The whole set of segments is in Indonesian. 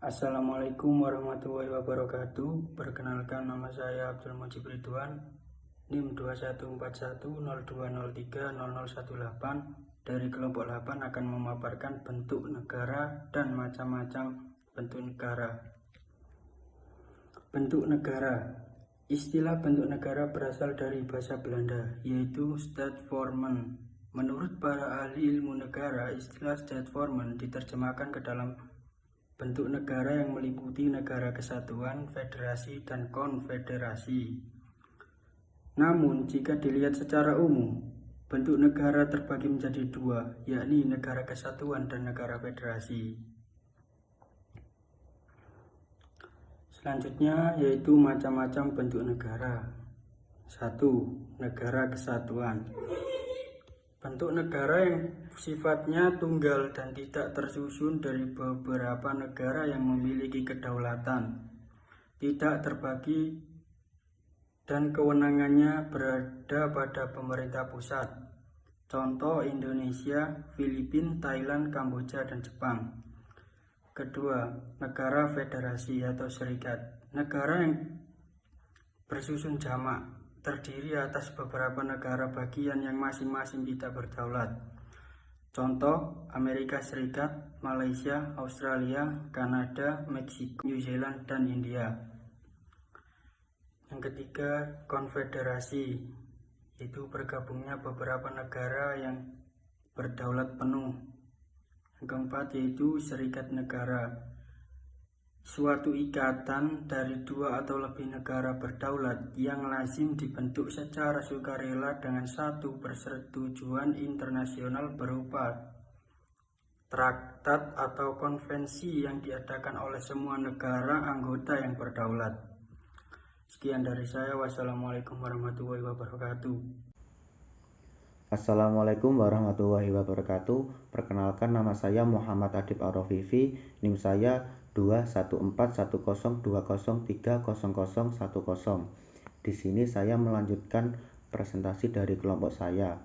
Assalamualaikum warahmatullahi wabarakatuh. Perkenalkan, nama saya Abdul Mujib Ridwan, NIM 214102030018 dari kelompok 8 akan memaparkan bentuk negara dan macam-macam bentuk negara. Bentuk negara. Istilah bentuk negara berasal dari bahasa Belanda, yaitu Staatvormen. Menurut para ahli ilmu negara, istilah Staatvormen diterjemahkan ke dalam bentuk negara yang meliputi negara kesatuan, federasi, dan konfederasi. Namun, jika dilihat secara umum, bentuk negara terbagi menjadi dua, yakni negara kesatuan dan negara federasi. Selanjutnya yaitu macam-macam bentuk negara. 1. Negara kesatuan. Bentuk negara yang sifatnya tunggal dan tidak tersusun dari beberapa negara yang memiliki kedaulatan, tidak terbagi, dan kewenangannya berada pada pemerintah pusat. Contoh Indonesia, Filipina, Thailand, Kamboja, dan Jepang. Kedua, negara federasi atau serikat. Negara yang bersusun jamak, terdiri atas beberapa negara bagian yang masing-masing tidak berdaulat. Contoh Amerika Serikat, Malaysia, Australia, Kanada, Meksiko, New Zealand, dan India. Yang ketiga, konfederasi, yaitu bergabungnya beberapa negara yang berdaulat penuh. Yang keempat yaitu serikat negara, suatu ikatan dari dua atau lebih negara berdaulat yang lazim dibentuk secara sukarela dengan satu persetujuan internasional berupa traktat atau konvensi yang diadakan oleh semua negara anggota yang berdaulat. Sekian dari saya. Wassalamualaikum warahmatullahi wabarakatuh. Assalamualaikum warahmatullahi wabarakatuh. Perkenalkan, nama saya Muhammad Adib Arofifi, NIM saya 214102030030010. Di sini saya melanjutkan presentasi dari kelompok saya.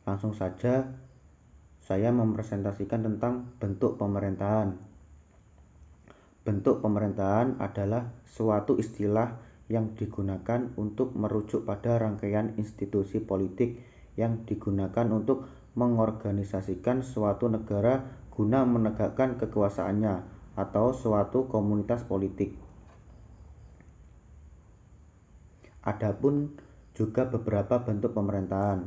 Langsung saja saya mempresentasikan tentang bentuk pemerintahan. Bentuk pemerintahan adalah suatu istilah yang digunakan untuk merujuk pada rangkaian institusi politik yang digunakan untuk mengorganisasikan suatu negara guna menegakkan kekuasaannya atau suatu komunitas politik. Adapun juga beberapa bentuk pemerintahan.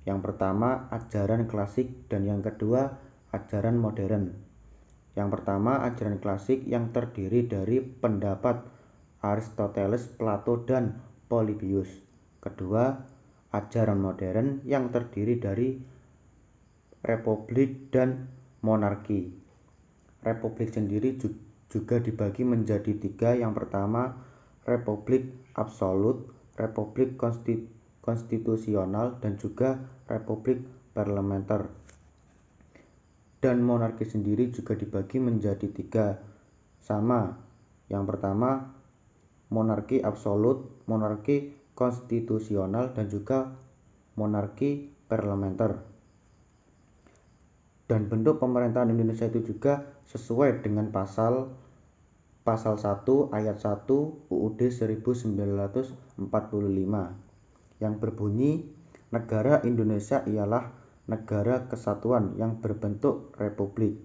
Yang pertama, ajaran klasik, dan yang kedua, ajaran modern. Yang pertama, ajaran klasik yang terdiri dari pendapat Aristoteles, Plato, dan Polybius. Kedua, ajaran modern yang terdiri dari republik dan monarki. Republik sendiri juga dibagi menjadi tiga. Yang pertama, republik absolut, republik konstitusional, dan juga republik parlementer. Dan monarki sendiri juga dibagi menjadi tiga, sama. Yang pertama, monarki absolut, monarki konstitusional, dan juga monarki parlementer. Dan bentuk pemerintahan Indonesia itu juga sesuai dengan pasal 1 ayat 1 UUD 1945 yang berbunyi, negara Indonesia ialah negara kesatuan yang berbentuk republik.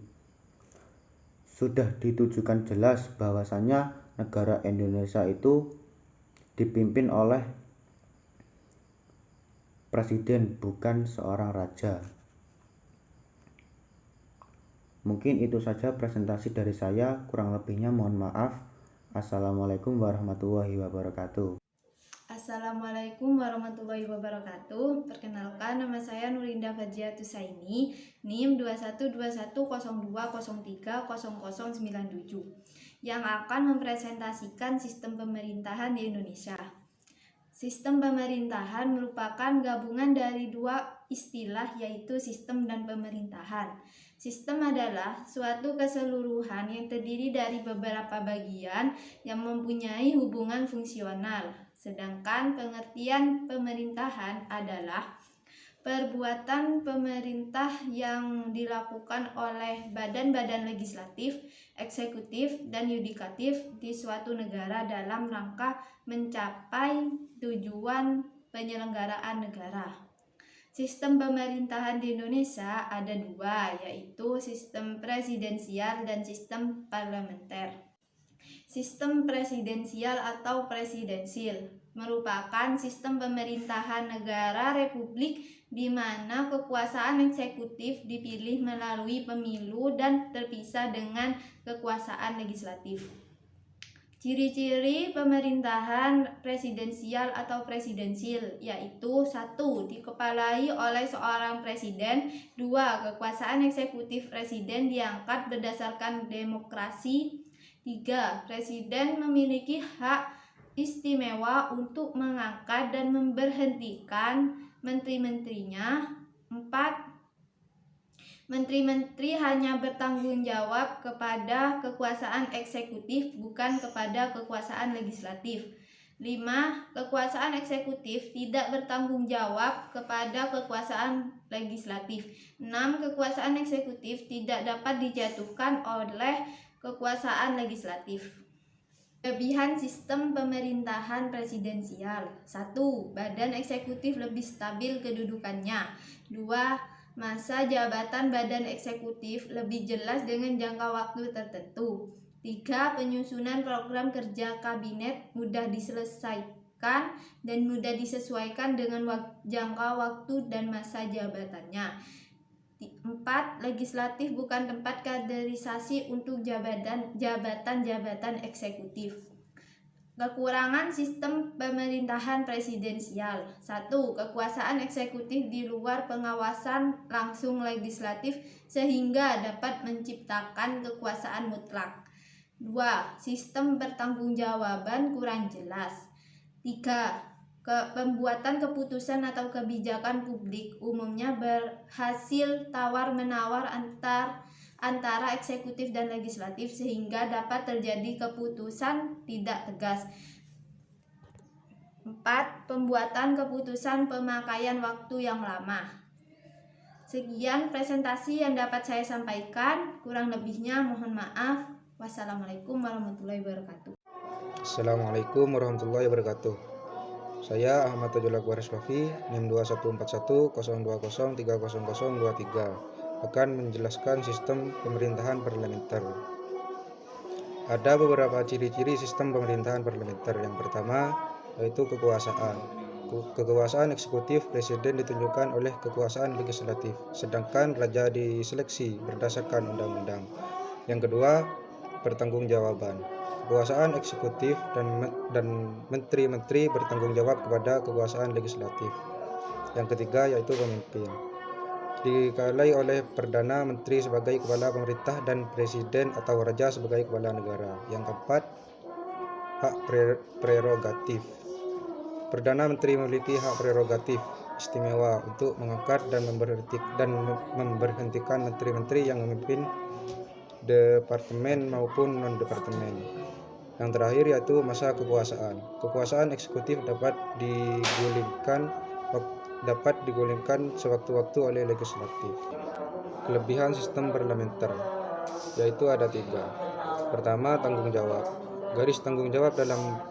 Sudah ditujukan jelas bahwasannya negara Indonesia itu dipimpin oleh presiden, bukan seorang raja. Mungkin itu saja presentasi dari saya, kurang lebihnya mohon maaf. Assalamualaikum warahmatullahi wabarakatuh. Assalamualaikum warahmatullahi wabarakatuh. Perkenalkan, nama saya Nurinda Fajia Tusaini, NIM 212102030097, yang akan mempresentasikan sistem pemerintahan di Indonesia. Sistem pemerintahan merupakan gabungan dari dua istilah, yaitu sistem dan pemerintahan. Sistem adalah suatu keseluruhan yang terdiri dari beberapa bagian yang mempunyai hubungan fungsional. Sedangkan pengertian pemerintahan adalah perbuatan pemerintah yang dilakukan oleh badan-badan legislatif, eksekutif, dan yudikatif di suatu negara dalam rangka mencapai tujuan penyelenggaraan negara. Sistem pemerintahan di Indonesia ada dua, yaitu sistem presidensial dan sistem parlementer. Sistem presidensial atau presidensil merupakan sistem pemerintahan negara republik di mana kekuasaan eksekutif dipilih melalui pemilu dan terpisah dengan kekuasaan legislatif. Ciri-ciri pemerintahan presidensial atau presidensil yaitu 1. Dikepalai oleh seorang presiden. 2. Kekuasaan eksekutif presiden diangkat berdasarkan demokrasi. 3. Presiden memiliki hak istimewa untuk mengangkat dan memberhentikan menteri-menterinya. 4. Menteri-menteri hanya bertanggung jawab kepada kekuasaan eksekutif, bukan kepada kekuasaan legislatif. 5. Kekuasaan eksekutif tidak bertanggung jawab kepada kekuasaan legislatif. 6. Kekuasaan eksekutif tidak dapat dijatuhkan oleh kekuasaan legislatif. Kelebihan sistem pemerintahan presidensial. 1. Badan eksekutif lebih stabil kedudukannya. 2. Masa jabatan badan eksekutif lebih jelas dengan jangka waktu tertentu. 3. Penyusunan program kerja kabinet mudah diselesaikan dan mudah disesuaikan dengan jangka waktu dan masa jabatannya. 4. Legislatif bukan tempat kaderisasi untuk jabatan-jabatan eksekutif. Kekurangan sistem pemerintahan presidensial. 1. Kekuasaan eksekutif di luar pengawasan langsung legislatif sehingga dapat menciptakan kekuasaan mutlak. 2. Sistem pertanggungjawaban kurang jelas. 3. Pembuatan keputusan atau kebijakan publik umumnya berhasil tawar-menawar antara eksekutif dan legislatif sehingga dapat terjadi keputusan tidak tegas. 4. Pembuatan keputusan pemakaian waktu yang lama. Sekian presentasi yang dapat saya sampaikan, kurang lebihnya mohon maaf. Wassalamualaikum warahmatullahi wabarakatuh. Assalamualaikum warahmatullahi wabarakatuh. Saya Ahmad Tajul Akbar Rafi, NIM 214100300023 akan menjelaskan sistem pemerintahan parlementer. Ada beberapa ciri-ciri sistem pemerintahan parlementer. Yang pertama yaitu kekuasaan. Kekuasaan eksekutif presiden ditunjukkan oleh kekuasaan legislatif, sedangkan raja diseleksi berdasarkan undang-undang. Yang kedua, pertanggungjawaban. Kekuasaan eksekutif dan menteri-menteri bertanggung jawab kepada kekuasaan legislatif. Yang ketiga yaitu pemimpin. Dikepalai oleh Perdana Menteri sebagai kepala pemerintah dan presiden atau raja sebagai kepala negara. Yang keempat, hak prerogatif. Perdana Menteri memiliki hak prerogatif istimewa untuk mengangkat dan memberhentikan menteri-menteri yang memimpin departemen maupun non-departemen. Yang terakhir yaitu masa kekuasaan. Kekuasaan eksekutif dapat digulingkan sewaktu-waktu oleh legislatif. Kelebihan sistem parlementer yaitu ada 3. Pertama, tanggung jawab. Garis tanggung jawab dalam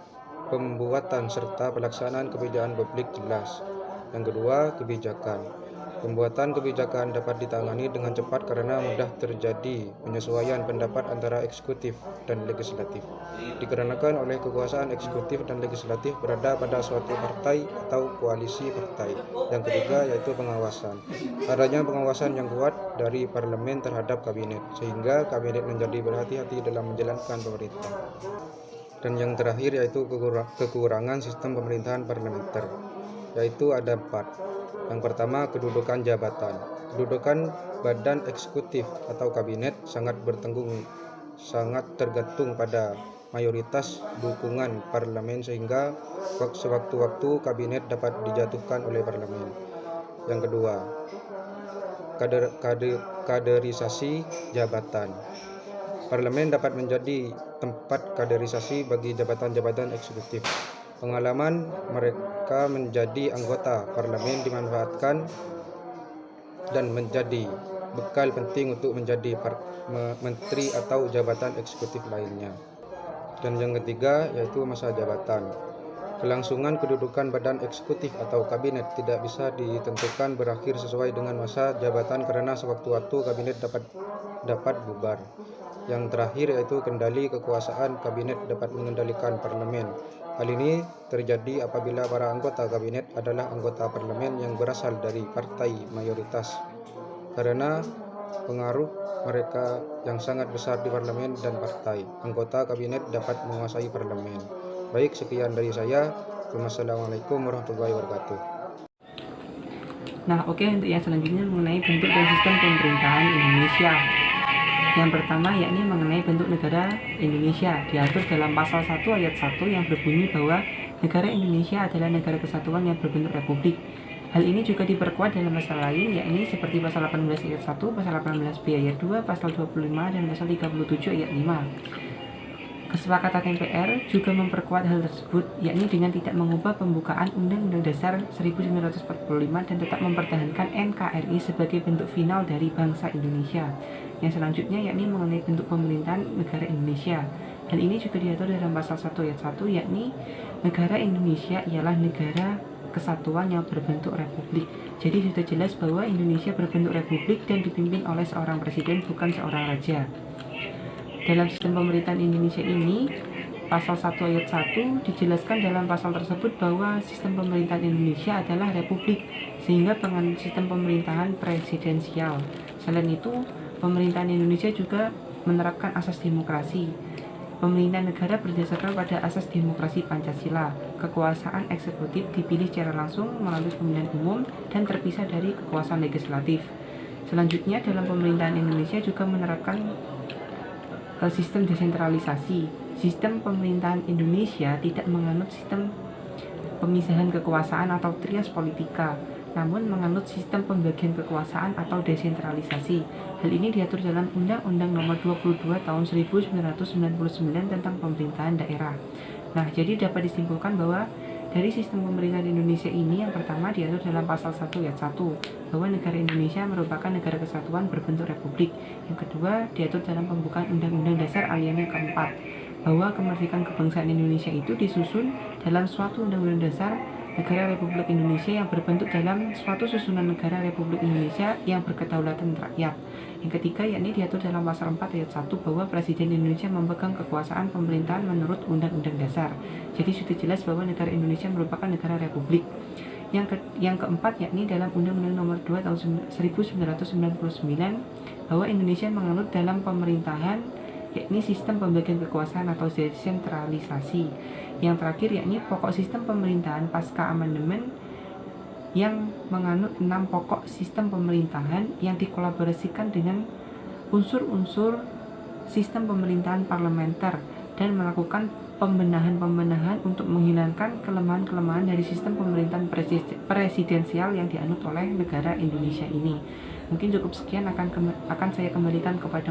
pembuatan serta pelaksanaan kebijakan publik jelas. Yang kedua, kebijakan. Pembuatan kebijakan dapat ditangani dengan cepat karena mudah terjadi penyesuaian pendapat antara eksekutif dan legislatif, dikarenakan oleh kekuasaan eksekutif dan legislatif berada pada suatu partai atau koalisi partai. Yang ketiga yaitu pengawasan. Adanya pengawasan yang kuat dari parlemen terhadap kabinet, sehingga kabinet menjadi berhati-hati dalam menjalankan pemerintah. Dan yang terakhir yaitu kekurangan sistem pemerintahan parlementer, yaitu ada 4. Yang pertama, kedudukan jabatan. Kedudukan badan eksekutif atau kabinet sangat tergantung pada mayoritas dukungan parlemen, sehingga sewaktu-waktu kabinet dapat dijatuhkan oleh parlemen. Yang kedua, kaderisasi jabatan. Parlemen dapat menjadi tempat kaderisasi bagi jabatan-jabatan eksekutif. Pengalaman mereka menjadi anggota parlemen dimanfaatkan dan menjadi bekal penting untuk menjadi menteri atau jabatan eksekutif lainnya. Dan yang ketiga yaitu masa jabatan. Kelangsungan kedudukan badan eksekutif atau kabinet tidak bisa ditentukan berakhir sesuai dengan masa jabatan karena sewaktu-waktu kabinet dapat bubar. Yang terakhir yaitu kendali kekuasaan kabinet dapat mengendalikan parlemen. Hal ini terjadi apabila para anggota kabinet adalah anggota parlemen yang berasal dari partai mayoritas. Karena pengaruh mereka yang sangat besar di parlemen dan partai, anggota kabinet dapat menguasai parlemen. Baik, sekian dari saya. Wassalamualaikum warahmatullahi wabarakatuh. Nah, oke, untuk yang selanjutnya mengenai bentuk dan sistem pemerintahan Indonesia. Yang pertama yakni mengenai bentuk negara Indonesia, diatur dalam pasal 1 ayat 1 yang berbunyi bahwa negara Indonesia adalah negara kesatuan yang berbentuk republik. Hal ini juga diperkuat dalam pasal lain, yakni seperti pasal 18 ayat 1, pasal 18b ayat 2, pasal 25 dan pasal 37 ayat 5. Kesepakatan MPR juga memperkuat hal tersebut, yakni dengan tidak mengubah pembukaan Undang-Undang Dasar 1945 dan tetap mempertahankan NKRI sebagai bentuk final dari bangsa Indonesia. Yang selanjutnya yakni mengenai bentuk pemerintahan negara Indonesia. Hal ini juga diatur dalam pasal 1 ayat 1, yakni negara Indonesia ialah negara kesatuan yang berbentuk republik. Jadi sudah jelas bahwa Indonesia berbentuk republik dan dipimpin oleh seorang presiden, bukan seorang raja. Dalam sistem pemerintahan Indonesia ini, pasal 1 ayat 1 dijelaskan dalam pasal tersebut bahwa sistem pemerintahan Indonesia adalah republik, sehingga dengan sistem pemerintahan presidensial. Selain itu, pemerintahan Indonesia juga menerapkan asas demokrasi. Pemerintahan negara berdasarkan pada asas demokrasi Pancasila. Kekuasaan eksekutif dipilih secara langsung melalui pemilihan umum dan terpisah dari kekuasaan legislatif. Selanjutnya, dalam pemerintahan Indonesia juga menerapkan sistem desentralisasi. Sistem pemerintahan Indonesia tidak menganut sistem pemisahan kekuasaan atau trias politika, namun menganut sistem pembagian kekuasaan atau desentralisasi. Hal ini diatur dalam Undang-Undang Nomor 22 Tahun 1999 tentang pemerintahan daerah. Nah, jadi dapat disimpulkan bahwa dari sistem pemerintahan Indonesia ini, yang pertama diatur dalam pasal 1 ayat 1 bahwa negara Indonesia merupakan negara kesatuan berbentuk republik. Yang kedua diatur dalam pembukaan Undang-Undang Dasar alinea keempat bahwa kemerdekaan kebangsaan Indonesia itu disusun dalam suatu Undang-Undang Dasar Negara Republik Indonesia yang berbentuk dalam suatu susunan negara Republik Indonesia yang berkedaulatan rakyat. Yang ketiga yakni diatur dalam pasal 4 ayat 1 bahwa Presiden Indonesia memegang kekuasaan pemerintahan menurut Undang-Undang Dasar. Jadi sudah jelas bahwa negara Indonesia merupakan negara republik. Yang keempat yakni dalam Undang-Undang Nomor 2 Tahun 1999 bahwa Indonesia menganut dalam pemerintahan yakni sistem pembagian kekuasaan atau desentralisasi. Yang terakhir yakni pokok sistem pemerintahan pasca amandemen yang menganut 6 pokok sistem pemerintahan yang dikolaborasikan dengan unsur-unsur sistem pemerintahan parlementer dan melakukan pembenahan-pembenahan untuk menghilangkan kelemahan-kelemahan dari sistem pemerintahan presidensial yang dianut oleh negara Indonesia ini. Mungkin cukup sekian, akan saya kembalikan kepada